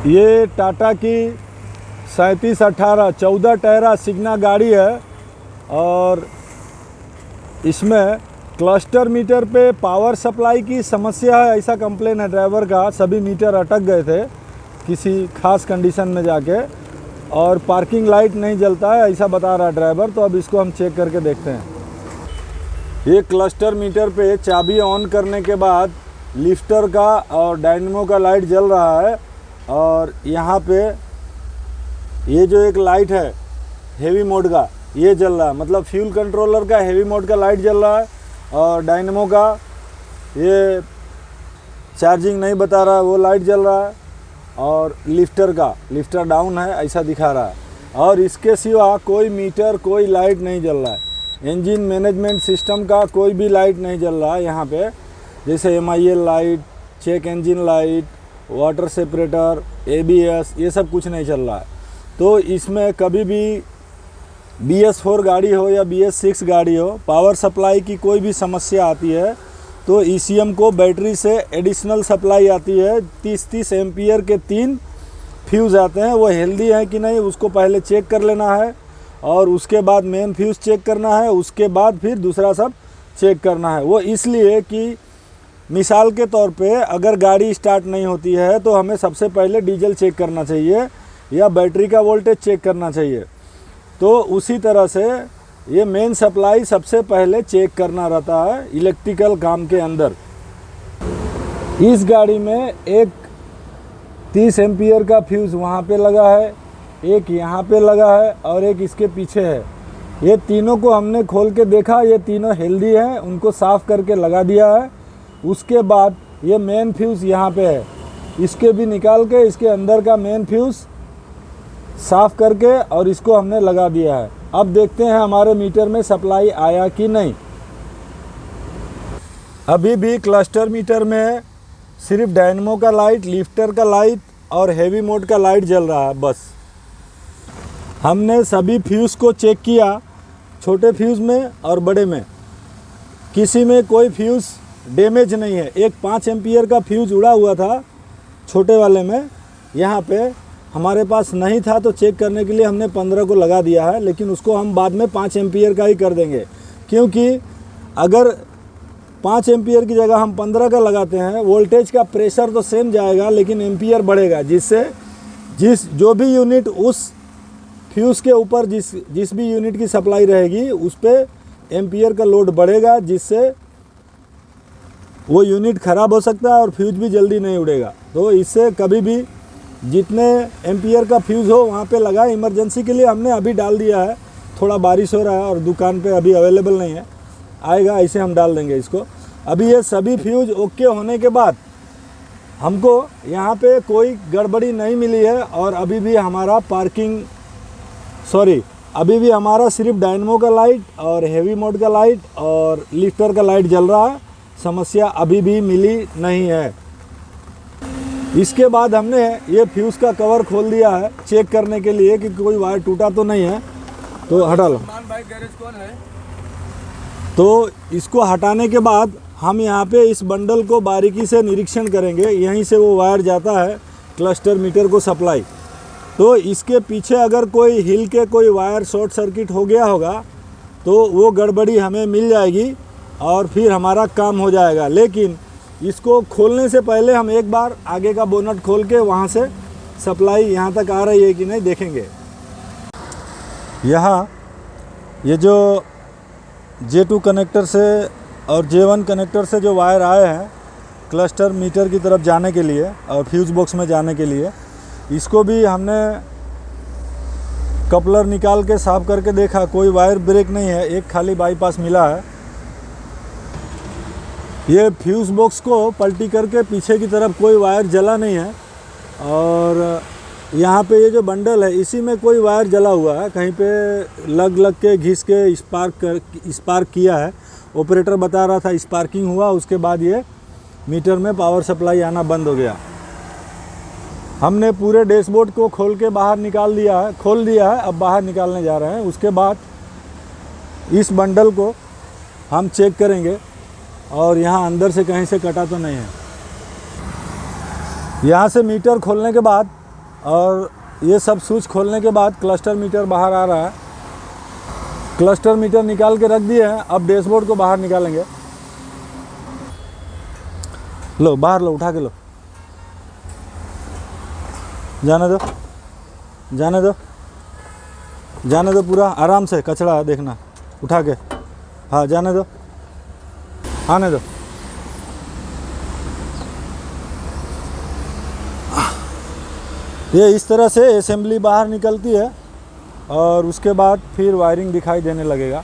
ये टाटा की 3718 14 टायरा सिग्ना गाड़ी है और इसमें क्लस्टर मीटर पे पावर सप्लाई की समस्या है, ऐसा कंप्लेन है ड्राइवर का। सभी मीटर अटक गए थे किसी खास कंडीशन में जाके, और पार्किंग लाइट नहीं जलता है ऐसा बता रहा ड्राइवर। तो अब इसको हम चेक करके देखते हैं। ये क्लस्टर मीटर पे चाबी ऑन करने के बाद लिफ्टर का और डायनेमो का लाइट जल रहा है, और यहाँ पे ये जो एक लाइट है हेवी मोड का ये जल रहा है, मतलब फ्यूल कंट्रोलर का हेवी मोड का लाइट जल रहा है, और डायनेमो का ये चार्जिंग नहीं बता रहा है वो लाइट जल रहा है, और लिफ्टर डाउन है ऐसा दिखा रहा है। और इसके सिवा कोई मीटर कोई लाइट नहीं जल रहा है। इंजन मैनेजमेंट सिस्टम का कोई भी लाइट नहीं जल रहा है यहाँ पे, जैसे MIL light, check engine light, water separator, ABS, ये सब कुछ नहीं चल रहा है। तो इसमें कभी भी BS4 गाड़ी हो या BS6 गाड़ी हो, पावर सप्लाई की कोई भी समस्या आती है तो ECM को बैटरी से एडिशनल सप्लाई आती है। 30-30 एम्पियर के 3 फ्यूज़ आते हैं, वो हेल्दी हैं कि नहीं उसको पहले चेक कर लेना है, और उसके बाद मेन फ्यूज़ चेक करना है, उसके बाद फिर दूसरा सब चेक करना है। वो इसलिए कि मिसाल के तौर पे अगर गाड़ी स्टार्ट नहीं होती है तो हमें सबसे पहले डीजल चेक करना चाहिए या बैटरी का वोल्टेज चेक करना चाहिए। तो उसी तरह से ये मेन सप्लाई सबसे पहले चेक करना रहता है इलेक्ट्रिकल काम के अंदर। इस गाड़ी में एक 30 एम्पियर का फ्यूज़ वहाँ पे लगा है, एक यहाँ पे लगा है, और एक इसके पीछे है। ये तीनों को हमने खोल के देखा, ये तीनों हेल्दी हैं, उनको साफ़ करके लगा दिया है। उसके बाद ये मेन फ्यूज़ यहाँ पे है, इसके भी निकाल के इसके अंदर का मेन फ्यूज़ साफ़ करके और इसको हमने लगा दिया है। अब देखते हैं हमारे मीटर में सप्लाई आया कि नहीं। अभी भी क्लस्टर मीटर में सिर्फ डायनेमो का लाइट, लिफ्टर का लाइट और हेवी मोड का लाइट जल रहा है बस। हमने सभी फ्यूज़ को चेक किया, छोटे फ्यूज़ में और बड़े में, किसी में कोई फ्यूज़ डैमेज नहीं है। एक 5 एम्पियर का फ्यूज़ उड़ा हुआ था छोटे वाले में, यहाँ पे हमारे पास नहीं था तो चेक करने के लिए हमने 15 को लगा दिया है, लेकिन उसको हम बाद में 5 एम्पियर का ही कर देंगे, क्योंकि अगर 5 एम्पियर की जगह हम 15 का लगाते हैं, वोल्टेज का प्रेशर तो सेम जाएगा लेकिन एम्पियर बढ़ेगा, जिससे जो भी यूनिट उस फ्यूज़ के ऊपर जिस भी यूनिट की सप्लाई रहेगी उस पर एम्पियर का लोड बढ़ेगा, जिससे वो यूनिट ख़राब हो सकता है और फ्यूज़ भी जल्दी नहीं उड़ेगा। तो इससे कभी भी जितने एम्पियर का फ्यूज़ हो वहाँ पे लगाए। इमरजेंसी के लिए हमने अभी डाल दिया है, थोड़ा बारिश हो रहा है और दुकान पे अभी अवेलेबल नहीं है, आएगा ऐसे हम डाल देंगे इसको। अभी ये सभी फ्यूज़ ओके होने के बाद हमको यहाँ पे कोई गड़बड़ी नहीं मिली है, और अभी भी हमारा सिर्फ डायनेमो का लाइट और हेवी मोड का लाइट और लिफ्टर का लाइट जल रहा है। समस्या अभी भी मिली नहीं है। इसके बाद हमने ये फ्यूज़ का कवर खोल दिया है चेक करने के लिए कि कोई वायर टूटा तो नहीं है। तो हटा लो। तो इसको हटाने के बाद हम यहाँ पे इस बंडल को बारीकी से निरीक्षण करेंगे। यहीं से वो वायर जाता है क्लस्टर मीटर को सप्लाई। तो इसके पीछे अगर कोई हिल के कोई वायर शॉर्ट सर्किट हो गया होगा तो वो गड़बड़ी हमें मिल जाएगी और फिर हमारा काम हो जाएगा। लेकिन इसको खोलने से पहले हम एक बार आगे का बोनट खोल के वहाँ से सप्लाई यहाँ तक आ रही है कि नहीं देखेंगे। यहाँ ये जो J2 कनेक्टर से और J1 कनेक्टर से जो वायर आए हैं क्लस्टर मीटर की तरफ जाने के लिए और फ्यूज़ बॉक्स में जाने के लिए, इसको भी हमने कपलर निकाल के साफ़ करके देखा, कोई वायर ब्रेक नहीं है, एक खाली बाईपास मिला है। ये फ्यूज़ बॉक्स को पलटी करके पीछे की तरफ कोई वायर जला नहीं है, और यहाँ पे ये जो बंडल है इसी में कोई वायर जला हुआ है, कहीं पे लग के घिस के स्पार्क किया है। ऑपरेटर बता रहा था स्पार्किंग हुआ, उसके बाद ये मीटर में पावर सप्लाई आना बंद हो गया। हमने पूरे डैशबोर्ड को खोल के बाहर खोल दिया है, अब बाहर निकालने जा रहे हैं। उसके बाद इस बंडल को हम चेक करेंगे और यहाँ अंदर से कहीं से कटा तो नहीं है। यहाँ से मीटर खोलने के बाद और ये सब स्विच खोलने के बाद क्लस्टर मीटर बाहर आ रहा है। क्लस्टर मीटर निकाल के रख दिए हैं, अब डैशबोर्ड को बाहर निकालेंगे। लो बाहर लो, उठा के लो, जाने दो जाने दो जाने दो, पूरा आराम से, कचरा देखना उठा के, हाँ जाने दो, आने दो। ये इस तरह से असेंबली बाहर निकलती है और उसके बाद फिर वायरिंग दिखाई देने लगेगा।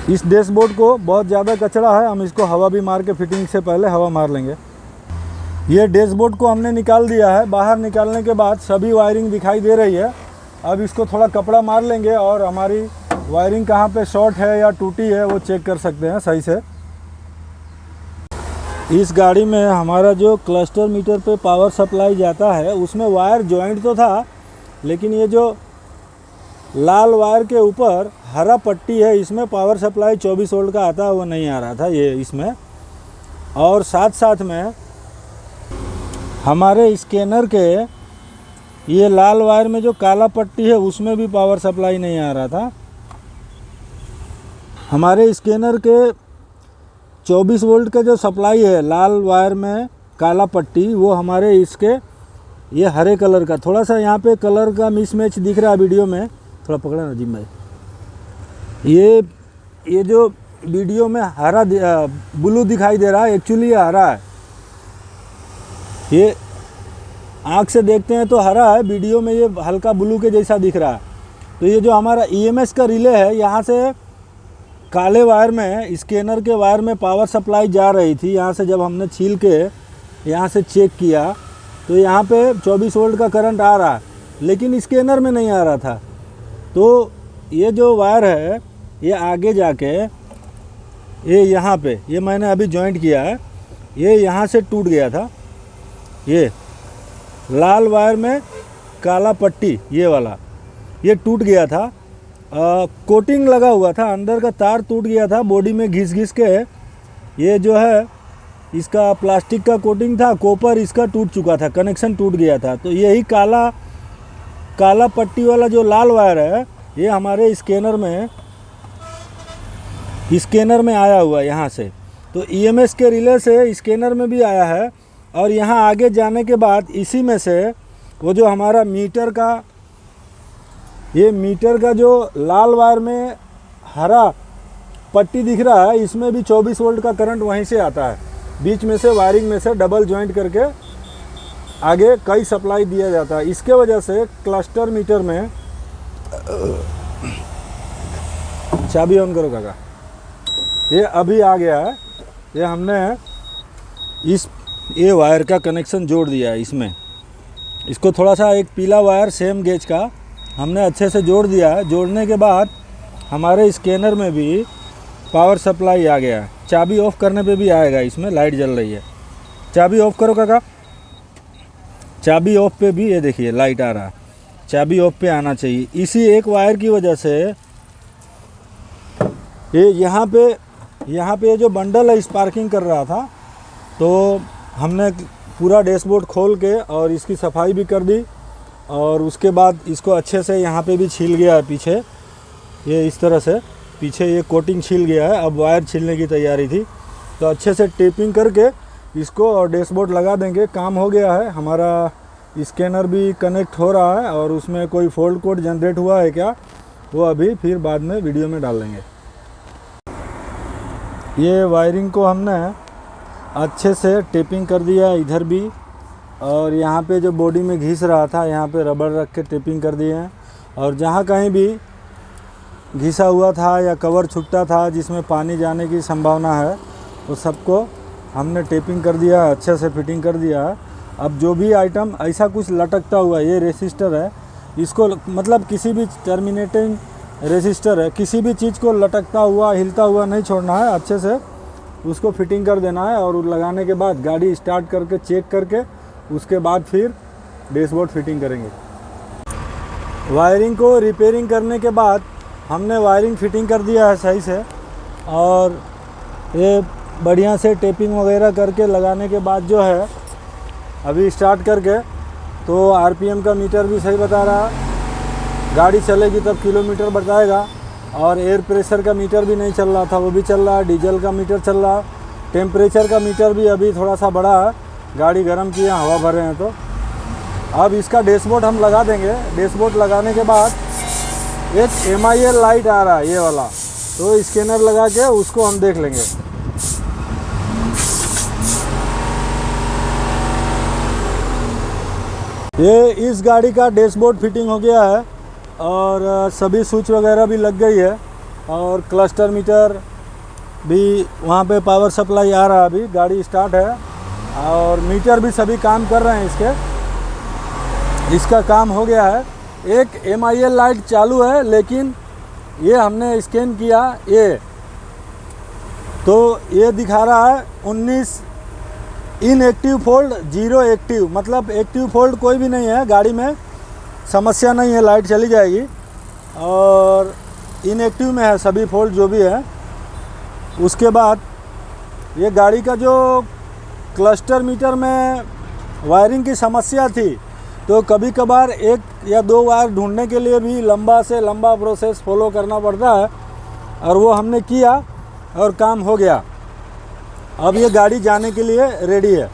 इस डैशबोर्ड को बहुत ज़्यादा कचरा है, हम इसको हवा भी मार के, फिटिंग से पहले हवा मार लेंगे। ये डैशबोर्ड को हमने निकाल दिया है। बाहर निकालने के बाद सभी वायरिंग दिखाई दे रही है। अब इसको थोड़ा कपड़ा मार लेंगे और हमारी वायरिंग कहाँ पे शॉर्ट है या टूटी है वो चेक कर सकते हैं सही से। इस गाड़ी में हमारा जो क्लस्टर मीटर पे पावर सप्लाई जाता है उसमें वायर जॉइंट तो था, लेकिन ये जो लाल वायर के ऊपर हरा पट्टी है इसमें पावर सप्लाई 24 वोल्ट का आता है, वो नहीं आ रहा था ये इसमें। और साथ साथ में हमारे स्कैनर के ये लाल वायर में जो काला पट्टी है उसमें भी पावर सप्लाई नहीं आ रहा था। हमारे स्कैनर के 24 वोल्ट का जो सप्लाई है लाल वायर में काला पट्टी, वो हमारे इसके ये हरे कलर का, थोड़ा सा यहाँ पे कलर का मिसमैच दिख रहा है वीडियो में, थोड़ा पकड़ा ना जिम भाई। ये जो वीडियो में हरा ब्लू दिखाई दे रहा है, एक्चुअली ये हरा है। ये आँख से देखते हैं तो हरा है, वीडियो में ये हल्का ब्लू के जैसा दिख रहा है। तो ये जो हमारा ईएमएस का रिले है, यहाँ से काले वायर में, स्कैनर के वायर में पावर सप्लाई जा रही थी। यहाँ से जब हमने छील के यहाँ से चेक किया तो यहाँ पे 24 वोल्ट का करंट आ रहा है, लेकिन स्कैनर में नहीं आ रहा था। तो ये जो वायर है ये आगे जाके ये यहाँ पे, ये मैंने अभी जॉइंट किया है, ये यहाँ से टूट गया था। ये लाल वायर में काला पट्टी ये वाला ये टूट गया था। कोटिंग लगा हुआ था, अंदर का तार टूट गया था, बॉडी में घिस के ये जो है इसका प्लास्टिक का कोटिंग था, कॉपर इसका टूट चुका था, कनेक्शन टूट गया था। तो यही काला पट्टी वाला जो लाल वायर है ये हमारे स्कैनर में आया हुआ है यहाँ से। तो ईएमएस के रिले से स्कैनर में भी आया है और यहाँ आगे जाने के बाद इसी में से वो जो हमारा मीटर का जो लाल वायर में हरा पट्टी दिख रहा है, इसमें भी 24 वोल्ट का करंट वहीं से आता है। बीच में से वायरिंग में से डबल जॉइंट करके आगे कई सप्लाई दिया जाता है। इसके वजह से क्लस्टर मीटर में, चाबी ऑन करो काका, ये अभी आ गया है। ये हमने ये वायर का कनेक्शन जोड़ दिया है इसमें। इसको थोड़ा सा एक पीला वायर सेम गेज का हमने अच्छे से जोड़ दिया है। जोड़ने के बाद हमारे स्कैनर में भी पावर सप्लाई आ गया है। चाबी ऑफ करने पे भी आएगा, इसमें लाइट जल रही है। चाबी ऑफ करो काका, चाबी ऑफ पे भी ये देखिए लाइट आ रहा है, चाबी ऑफ पे आना चाहिए। इसी एक वायर की वजह से ये यहाँ पे जो बंडल है स्पार्किंग कर रहा था। तो हमने पूरा डैशबोर्ड खोल के और इसकी सफाई भी कर दी और उसके बाद इसको अच्छे से यहाँ पे भी छील गया है पीछे, ये इस तरह से पीछे ये कोटिंग छील गया है। अब वायर छीलने की तैयारी थी, तो अच्छे से टेपिंग करके इसको और डैशबोर्ड लगा देंगे। काम हो गया है, हमारा स्कैनर भी कनेक्ट हो रहा है और उसमें कोई फॉल्ट कोड जनरेट हुआ है क्या, वो अभी फिर बाद में वीडियो में डाल देंगे। ये वायरिंग को हमने अच्छे से टेपिंग कर दिया इधर भी, और यहाँ पे जो बॉडी में घिस रहा था यहाँ पे रबड़ रख के टेपिंग कर दिए हैं। और जहाँ कहीं भी घिसा हुआ था या कवर छूटा था जिसमें पानी जाने की संभावना है, तो सबको हमने टेपिंग कर दिया है, अच्छे से फिटिंग कर दिया है। अब जो भी आइटम ऐसा कुछ लटकता हुआ, ये रेसिस्टर है, इसको मतलब किसी भी टर्मिनेटिंग रेसिस्टर है, किसी भी चीज़ को लटकता हुआ हिलता हुआ नहीं छोड़ना है, अच्छे से उसको फिटिंग कर देना है। और लगाने के बाद गाड़ी स्टार्ट करके चेक करके उसके बाद फिर डैशबोर्ड फिटिंग करेंगे। वायरिंग को रिपेयरिंग करने के बाद हमने वायरिंग फिटिंग कर दिया है सही से, और ये बढ़िया से टेपिंग वगैरह करके लगाने के बाद जो है अभी स्टार्ट करके तो आरपीएम का मीटर भी सही बता रहा, गाड़ी चलेगी तब किलोमीटर बताएगा। और एयर प्रेशर का मीटर भी नहीं चल रहा था, वो भी चल रहा है। डीजल का मीटर चल रहा है। टेम्परेचर का मीटर भी अभी थोड़ा सा बड़ा है, गाड़ी गर्म किए हवा भरे हैं। तो अब इसका डैशबोर्ड हम लगा देंगे। डैशबोर्ड लगाने के बाद एक MIL लाइट आ रहा है ये वाला, तो स्कैनर लगा के उसको हम देख लेंगे। ये इस गाड़ी का डैशबोर्ड फिटिंग हो गया है और सभी स्विच वगैरह भी लग गई है और क्लस्टर मीटर भी वहाँ पे पावर सप्लाई आ रहा है। अभी गाड़ी स्टार्ट है और मीटर भी सभी काम कर रहे हैं। इसका काम हो गया है। एक MIL लाइट चालू है, लेकिन ये हमने स्कैन किया ये तो ये दिखा रहा है 19 इनएक्टिव फॉल्ट 0 एक्टिव, मतलब एक्टिव फॉल्ट कोई भी नहीं है गाड़ी में, समस्या नहीं है, लाइट चली जाएगी। और इनएक्टिव में है सभी फॉल्ट जो भी है। उसके बाद ये गाड़ी का जो क्लस्टर मीटर में वायरिंग की समस्या थी, तो कभी कभार 1 या 2 वायर ढूंढने के लिए भी लंबा से लंबा प्रोसेस फॉलो करना पड़ता है, और वो हमने किया और काम हो गया। अब ये गाड़ी जाने के लिए रेडी है।